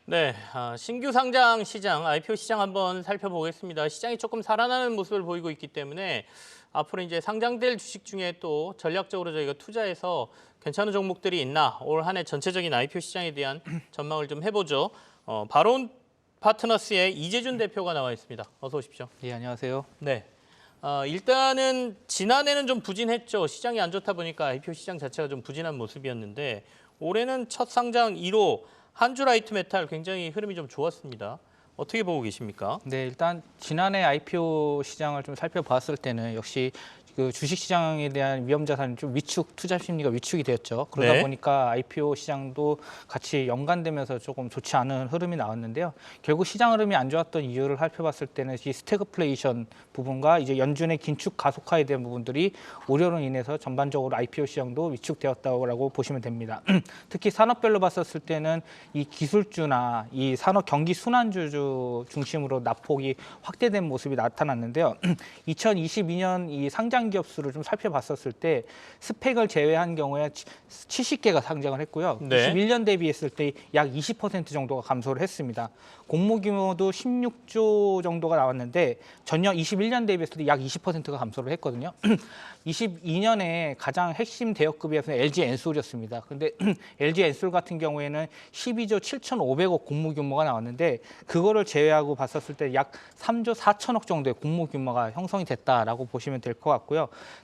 네, 신규 상장 시장, IPO 시장 한번 살펴보겠습니다. 시장이 조금 살아나는 모습을 보이고 있기 때문에 앞으로 이제 상장될 주식 중에 또 전략적으로 저희가 투자해서 괜찮은 종목들이 있나 올 한 해 전체적인 IPO 시장에 대한 전망을 좀 해보죠. 바론 파트너스의 이재준 대표가 나와 있습니다. 어서 오십시오. 예, 안녕하세요. 네. 일단은 지난해는 좀 부진했죠. 시장이 안 좋다 보니까 IPO 시장 자체가 좀 부진한 모습이었는데 올해는 첫 상장 1호 한주 라이트 메탈 굉장히 흐름이 좀 좋았습니다. 어떻게 보고 계십니까? 네, 일단 지난해 IPO 시장을 좀 살펴봤을 때는 역시 그 주식 시장에 대한 위험 자산이 좀 위축, 투자 심리가 위축이 되었죠. 그러다 네. 보니까 IPO 시장도 같이 연관되면서 조금 좋지 않은 흐름이 나왔는데요. 결국 시장 흐름이 안 좋았던 이유를 살펴봤을 때는 이 스태그플레이션 부분과 이제 연준의 긴축 가속화에 대한 부분들이 우려로 인해서 전반적으로 IPO 시장도 위축되었다고 보시면 됩니다. 특히 산업별로 봤었을 때는 이 기술주나 이 산업 경기 순환주 중심으로 낙폭이 확대된 모습이 나타났는데요. 2022년 이 상장 기업 수를 좀 살펴봤었을 때 스펙을 제외한 경우에 70개가 상장을 했고요. 네. 21년 대비했을 때 약 20% 정도가 감소를 했습니다. 공모 규모도 16조 정도가 나왔는데 전년 21년 대비했을 때 약 20%가 감소를 했거든요. 22년에 가장 핵심 대여급이어서는 LG 엔솔이었습니다. 그런데 LG 엔솔 같은 경우에는 12조 7,500억 공모 규모가 나왔는데 그거를 제외하고 봤었을 때 약 3조 4천억 정도의 공모 규모가 형성이 됐다라고 보시면 될 것 같고요.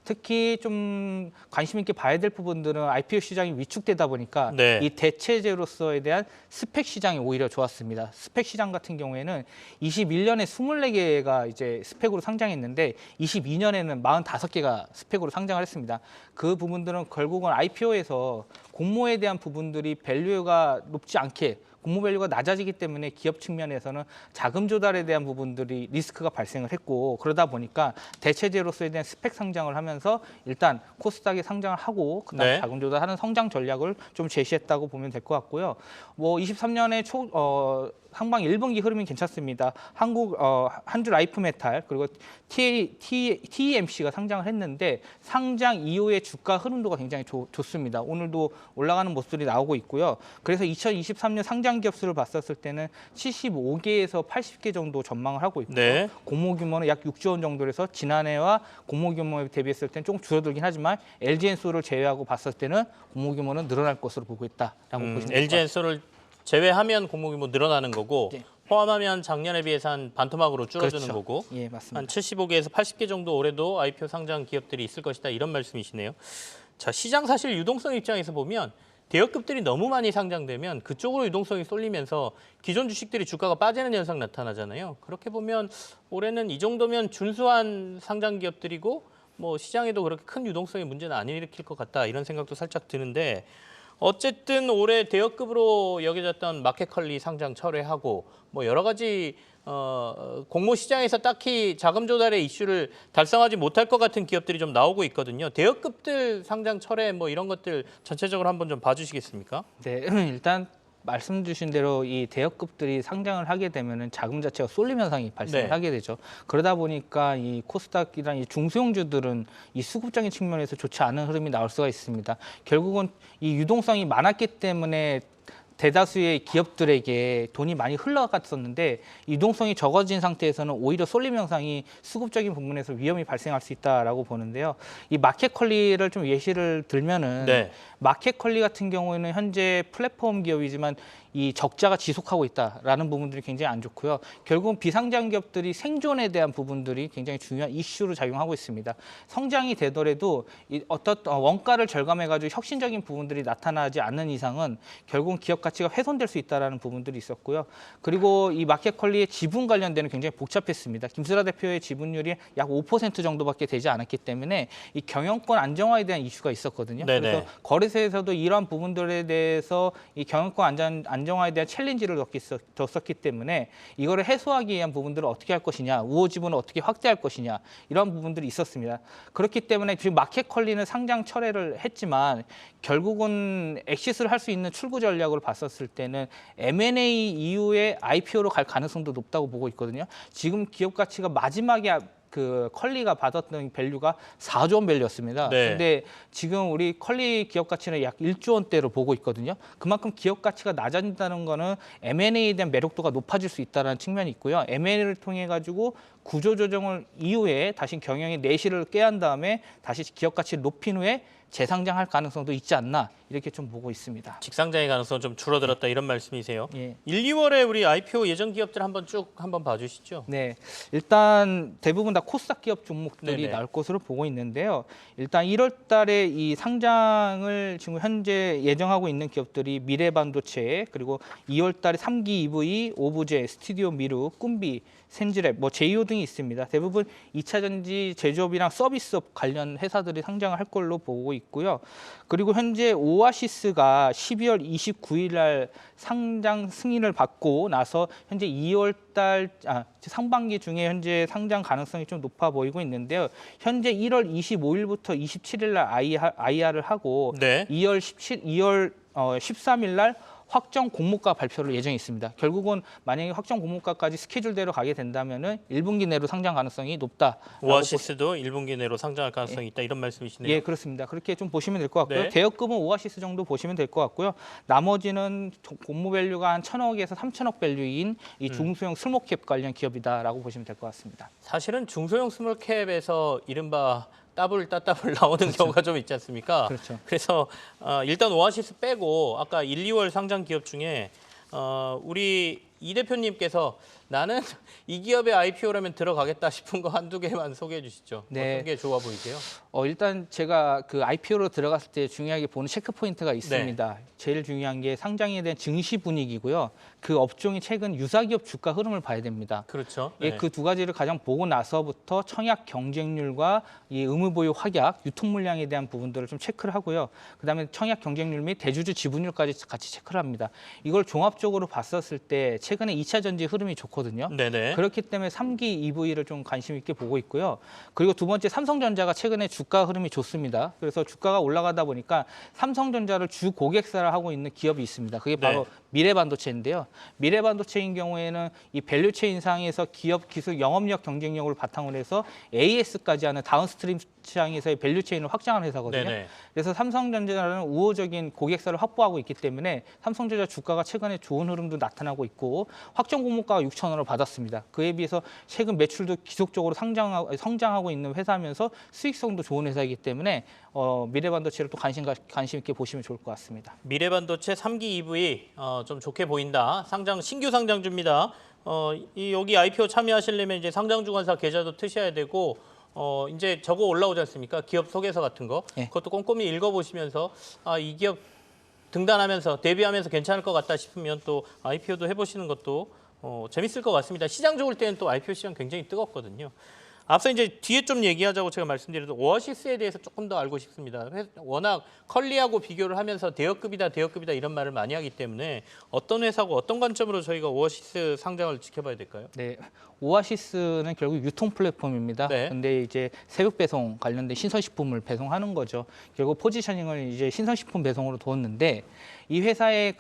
특히 좀 관심 있게 봐야 될 부분들은 IPO 시장이 위축되다 보니까 네. 이 대체제로서에 대한 스펙 시장이 오히려 좋았습니다. 스펙 시장 같은 경우에는 21년에 24개가 이제 스펙으로 상장했는데 22년에는 45개가 스펙으로 상장을 했습니다. 그 부분들은 결국은 IPO에서 공모에 대한 부분들이 밸류가 높지 않게 공모 밸류가 낮아지기 때문에 기업 측면에서는 자금 조달에 대한 부분들이 리스크가 발생을 했고 그러다 보니까 대체제로서에 대한 스펙 상장을 하면서 일단 코스닥에 상장을 하고 그다음 네. 자금 조달하는 성장 전략을 좀 제시했다고 보면 될 것 같고요. 뭐 23년에 상반 1분기 흐름이 괜찮습니다. 한주 라이프 메탈 그리고 TEMC가 상장을 했는데 상장 이후의 주가 흐름도가 굉장히 좋습니다. 오늘도 올라가는 모습들이 나오고 있고요. 그래서 2023년 상장 기업 수를 봤었을 때는 75개에서 80개 정도 전망을 하고 있고요. 네. 공모 규모는 약 6조 원 정도라서 지난해와 공모 규모에 대비했을 때는 조금 줄어들긴 하지만 LG엔솔을 제외하고 봤을 때는 공모 규모는 늘어날 것으로 보고 있다라고 보시면 됩니다. LG 엔솔을 제외하면 공모 규모 늘어나는 거고 네. 포함하면 작년에 비해서 한 반토막으로 줄어드는 그렇죠. 거고 예, 맞습니다. 한 75개에서 80개 정도 올해도 IPO 상장 기업들이 있을 것이다 이런 말씀이시네요. 자, 시장 사실 유동성 입장에서 보면 대여급들이 너무 많이 상장되면 그쪽으로 유동성이 쏠리면서 기존 주식들이 주가가 빠지는 현상 나타나잖아요. 그렇게 보면 올해는 이 정도면 준수한 상장 기업들이고 뭐 시장에도 그렇게 큰 유동성의 문제는 안 일으킬 것 같다 이런 생각도 살짝 드는데 어쨌든 올해 대여급으로 여겨졌던 마켓컬리 상장 철회하고 뭐 여러 가지 공모 시장에서 딱히 자금 조달의 이슈를 달성하지 못할 것 같은 기업들이 좀 나오고 있거든요. 대여급들 상장 철회 뭐 이런 것들 전체적으로 한번 좀 봐주시겠습니까? 네, 일단 말씀 주신 대로 이 대여급들이 상장을 하게 되면은 자금 자체가 쏠림 현상이 발생을 네. 하게 되죠. 그러다 보니까 이 코스닥이랑 이 중소형주들은 이 수급적인 측면에서 좋지 않은 흐름이 나올 수가 있습니다. 결국은 이 유동성이 많았기 때문에 대다수의 기업들에게 돈이 많이 흘러갔었는데 유동성이 적어진 상태에서는 오히려 쏠림 현상이 수급적인 부분에서 위험이 발생할 수 있다라고 보는데요. 이 마켓컬리를 좀 예시를 들면은 네. 마켓컬리 같은 경우에는 현재 플랫폼 기업이지만 이 적자가 지속하고 있다라는 부분들이 굉장히 안 좋고요. 결국은 비상장 기업들이 생존에 대한 부분들이 굉장히 중요한 이슈로 작용하고 있습니다. 성장이 되더라도 어떤 원가를 절감해가지고 혁신적인 부분들이 나타나지 않는 이상은 결국은 기업 가치가 훼손될 수 있다는 부분들이 있었고요. 그리고 이 마켓컬리의 지분 관련되는 굉장히 복잡했습니다. 김수라 대표의 지분율이 약 5% 정도밖에 되지 않았기 때문에 이 경영권 안정화에 대한 이슈가 있었거든요. 네네. 그래서 거래소에서도 이러한 부분들에 대해서 이 경영권 안정화에 대한 챌린지를 줬었기 때문에 이거를 해소하기 위한 부분들을 어떻게 할 것이냐, 우호 지분을 어떻게 확대할 것이냐 이런 부분들이 있었습니다. 그렇기 때문에 지금 마켓컬리는 상장 철회를 했지만 결국은 엑시스를 할 수 있는 출구 전략으로 봤었을 때는 M&A 이후에 IPO로 갈 가능성도 높다고 보고 있거든요. 지금 기업 가치가 마지막에 그 컬리가 받았던 밸류가 4조 원 밸류였습니다. 네. 근데 지금 우리 컬리 기업 가치는 약 1조 원대로 보고 있거든요. 그만큼 기업 가치가 낮아진다는 거는 M&A에 대한 매력도가 높아질 수 있다는 측면이 있고요. M&A를 통해 가지고 구조 조정을 이후에 다시 경영의 내실을 깨한 다음에 다시 기업 가치를 높인 후에 재상장할 가능성도 있지 않나 이렇게 좀 보고 있습니다. 직상장의 가능성은 좀 줄어들었다 이런 말씀이세요. 예. 1, 2월에 우리 IPO 예정 기업들 한번 쭉 한번 봐주시죠. 네, 일단 대부분 다 코스닥 기업 종목들이 네네. 나올 것으로 보고 있는데요. 일단 1월 달에 이 상장을 지금 현재 예정하고 있는 기업들이 미래반도체, 그리고 2월 달에 3기 EV, 오브제, 스튜디오 미루, 꿈비, 센즈랩, 뭐 제이오 등이 있습니다. 대부분 2차 전지 제조업이랑 서비스업 관련 회사들이 상장을 할 걸로 보고 있고요. 그리고 현재 오아시스가 12월 29일 날 상장 승인을 받고 나서 현재 2월 달 상반기 중에 현재 상장 가능성이 좀 높아 보이고 있는데요. 현재 1월 25일부터 27일 날 IR을 하고 네. 2월 13일 날 확정 공모가 발표를 예정이 있습니다. 결국은 만약에 확정 공모가까지 스케줄대로 가게 된다면은 1분기 내로 상장 가능성이 높다. 오아시스도 1분기 내로 상장할 가능성이 있다 이런 말씀이시네요. 예, 그렇습니다. 그렇게 좀 보시면 될 것 같고요. 네. 대여금은 오아시스 정도 보시면 될 것 같고요. 나머지는 공모 밸류가 한 1,000억에서 3,000억 밸류인 이 중소형 스몰캡 관련 기업이다라고 보시면 될 것 같습니다. 사실은 중소형 스몰캡에서 이른바 따블 나오는 경우가 좀 있지 않습니까? 그렇죠. 그래서 일단 오아시스 빼고 아까 1, 2월 상장 기업 중에 우리 이 대표님께서 나는 이 기업의 IPO라면 들어가겠다 싶은 거 한두 개만 소개해 주시죠. 네. 어떤 게 좋아 보이세요? 일단 제가 그 IPO로 들어갔을 때 중요하게 보는 체크 포인트가 있습니다. 제일 중요한 게 상장에 대한 증시 분위기고요. 그 업종이 최근 유사기업 주가 흐름을 봐야 됩니다. 그렇죠. 예, 그 두 가지를 가장 보고 나서부터 청약 경쟁률과 이 의무보유 확약, 유통 물량에 대한 부분들을 좀 체크를 하고요. 그다음에 청약 경쟁률 및 대주주 지분율까지 같이 체크를 합니다. 이걸 종합적으로 봤었을 때 최근에 2차 전지 흐름이 좋거든요. 네네. 그렇기 때문에 3기 EV를 좀 관심 있게 보고 있고요. 그리고 두 번째 삼성전자가 최근에 주가 흐름이 좋습니다. 그래서 주가가 올라가다 보니까 삼성전자를 주 고객사를 하고 있는 기업이 있습니다. 그게 바로 네. 미래반도체인데요. 미래반도체인 경우에는 이 밸류체인 상에서 기업 기술 영업력 경쟁력을 바탕으로 해서 AS까지 하는 다운스트림 시장에서의 밸류체인을 확장하는 회사거든요. 네네. 그래서 삼성전자는 우호적인 고객사를 확보하고 있기 때문에 삼성전자 주가가 최근에 좋은 흐름도 나타나고 있고 확정 공모가가 6천 원을 받았습니다. 그에 비해서 최근 매출도 지속적으로 성장하고 있는 회사면서 수익성도 좋은 회사이기 때문에 미래반도체를 또 관심 있게 보시면 좋을 것 같습니다. 미래반도체 3기 EV 좀 좋게 보인다. 신규 상장주입니다. 여기 IPO 참여하시려면 이제 상장주관사 계좌도 트셔야 되고 이제 저거 올라오지 않습니까? 기업 소개서 같은 거. 네. 그것도 꼼꼼히 읽어보시면서 이 기업 등단하면서 대비하면서 괜찮을 것 같다 싶으면 또 IPO도 해보시는 것도 재밌을 것 같습니다. 시장 좋을 때는 또 IPO 시장 굉장히 뜨겁거든요. 앞서 이제 뒤에 좀 얘기하자고 제가 말씀드려도 오아시스에 대해서 조금 더 알고 싶습니다. 워낙 컬리하고 비교를 하면서 대여급이다 이런 말을 많이 하기 때문에 어떤 회사고 어떤 관점으로 저희가 오아시스 상장을 지켜봐야 될까요? 네, 오아시스는 결국 유통 플랫폼입니다. 네. 근데 이제 새벽 배송 관련된 신선식품을 배송하는 거죠. 결국 포지셔닝을 이제 신선식품 배송으로 두었는데 이 회사의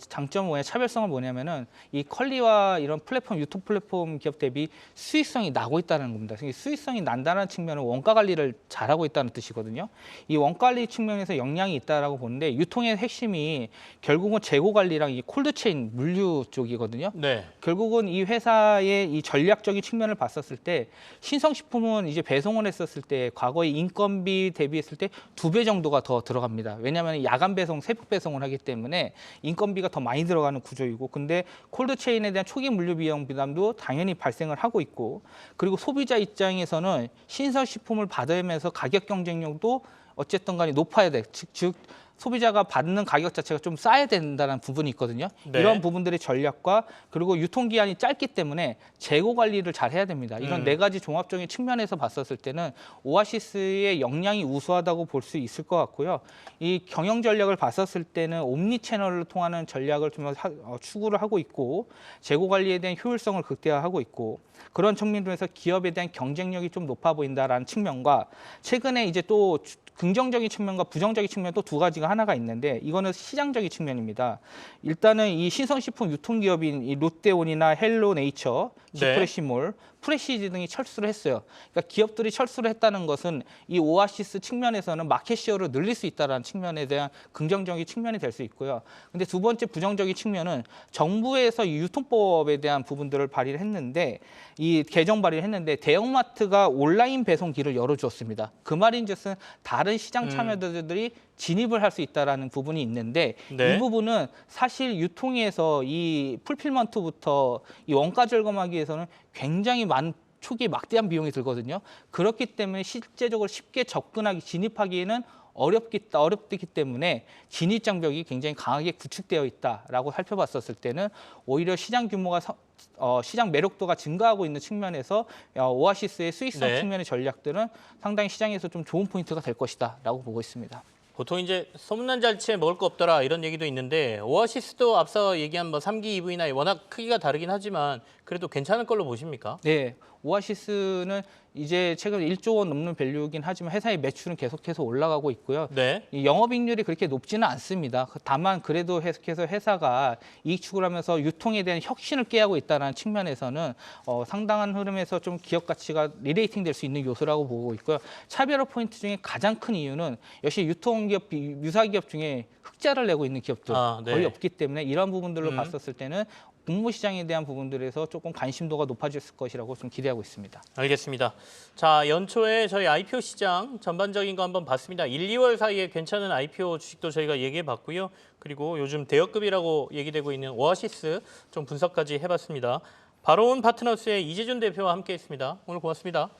장점은 뭐냐, 차별성은 뭐냐면은 이 컬리와 이런 플랫폼 유통 플랫폼 기업 대비 수익성이 나고 있다는 겁니다. 수익성이 난다는 측면은 원가 관리를 잘하고 있다는 뜻이거든요. 이 원가 관리 측면에서 역량이 있다라고 보는데 유통의 핵심이 결국은 재고 관리랑 이 콜드체인 물류 쪽이거든요. 네. 결국은 이 회사의 이 전략적인 측면을 봤었을 때 신성식품은 이제 배송을 했었을 때 과거의 인건비 대비했을 때 2배 정도가 더 들어갑니다. 왜냐하면 야간 배송, 새벽 배송을 하기 때문에 인건비가 더 많이 들어가는 구조이고, 근데 콜드체인에 대한 초기 물류 비용 부담도 당연히 발생을 하고 있고, 그리고 소비자 입장에서는 신선식품을 받으면서 가격 경쟁력도 어쨌든 간에 높아야 돼. 즉 소비자가 받는 가격 자체가 좀 싸야 된다는 부분이 있거든요. 네. 이런 부분들의 전략과 그리고 유통기한이 짧기 때문에 재고 관리를 잘 해야 됩니다. 이런 네 가지 종합적인 측면에서 봤었을 때는 오아시스의 역량이 우수하다고 볼 수 있을 것 같고요. 이 경영 전략을 봤었을 때는 옴니 채널을 통하는 전략을 좀 추구를 하고 있고, 재고 관리에 대한 효율성을 극대화하고 있고, 그런 측면에서 기업에 대한 경쟁력이 좀 높아 보인다라는 측면과, 최근에 이제 또 긍정적인 측면과 부정적인 측면 또 두 가지가 하나가 있는데, 이거는 시장적인 측면입니다. 일단은 이 신선식품 유통기업인 이 롯데온이나 헬로네이처, 지프레시몰, 프레시즈 등이 철수를 했어요. 그러니까 기업들이 철수를 했다는 것은 이 오아시스 측면에서는 마켓 시어를 늘릴 수 있다는 측면에 대한 긍정적인 측면이 될 수 있고요. 근데 두 번째 부정적인 측면은 정부에서 이 유통법에 대한 부분들을 발의를 했는데 이 개정 발의를 했는데 대형마트가 온라인 배송기를 열어주었습니다. 그 말인즉슨 다른 시장 참여자들이 진입을 할 수 있다라는 부분이 있는데 네. 이 부분은 사실 유통에서 이 풀필먼트부터 이 원가 절감하기 위해서는 굉장히 초기에 막대한 비용이 들거든요. 그렇기 때문에 실제적으로 쉽게 접근하기 진입하기에는 어렵기 때문에 진입 장벽이 굉장히 강하게 구축되어 있다라고 살펴봤었을 때는 오히려 시장 규모가 시장 매력도가 증가하고 있는 측면에서 오아시스의 수익성 네. 측면의 전략들은 상당히 시장에서 좀 좋은 포인트가 될 것이다라고 보고 있습니다. 보통 이제 소문난 잔치에 먹을 거 없더라 이런 얘기도 있는데 오아시스도 앞서 얘기한 뭐 3기 EV나 워낙 크기가 다르긴 하지만 그래도 괜찮을 걸로 보십니까? 네, 오아시스는 이제 최근 1조 원 넘는 밸류이긴 하지만 회사의 매출은 계속해서 올라가고 있고요. 네. 이 영업이익률이 그렇게 높지는 않습니다. 다만 그래도 계속해서 회사가 이익 추구하면서 유통에 대한 혁신을 꾀하고 있다는 측면에서는 상당한 흐름에서 좀 기업 가치가 리레이팅 될 수 있는 요소라고 보고 있고요. 차별화 포인트 중에 가장 큰 이유는 역시 유통기업, 유사기업 중에 흑자를 내고 있는 기업들 네. 거의 없기 때문에 이런 부분들로 봤었을 때는 공모 시장에 대한 부분들에서 조금 관심도가 높아졌을 것이라고 좀 기대하고 있습니다. 알겠습니다. 자, 연초에 저희 IPO 시장 전반적인 거 한번 봤습니다. 1, 2월 사이에 괜찮은 IPO 주식도 저희가 얘기해 봤고요. 그리고 요즘 대여급이라고 얘기되고 있는 오아시스 좀 분석까지 해봤습니다. 바로온 파트너스의 이재준 대표와 함께했습니다. 오늘 고맙습니다.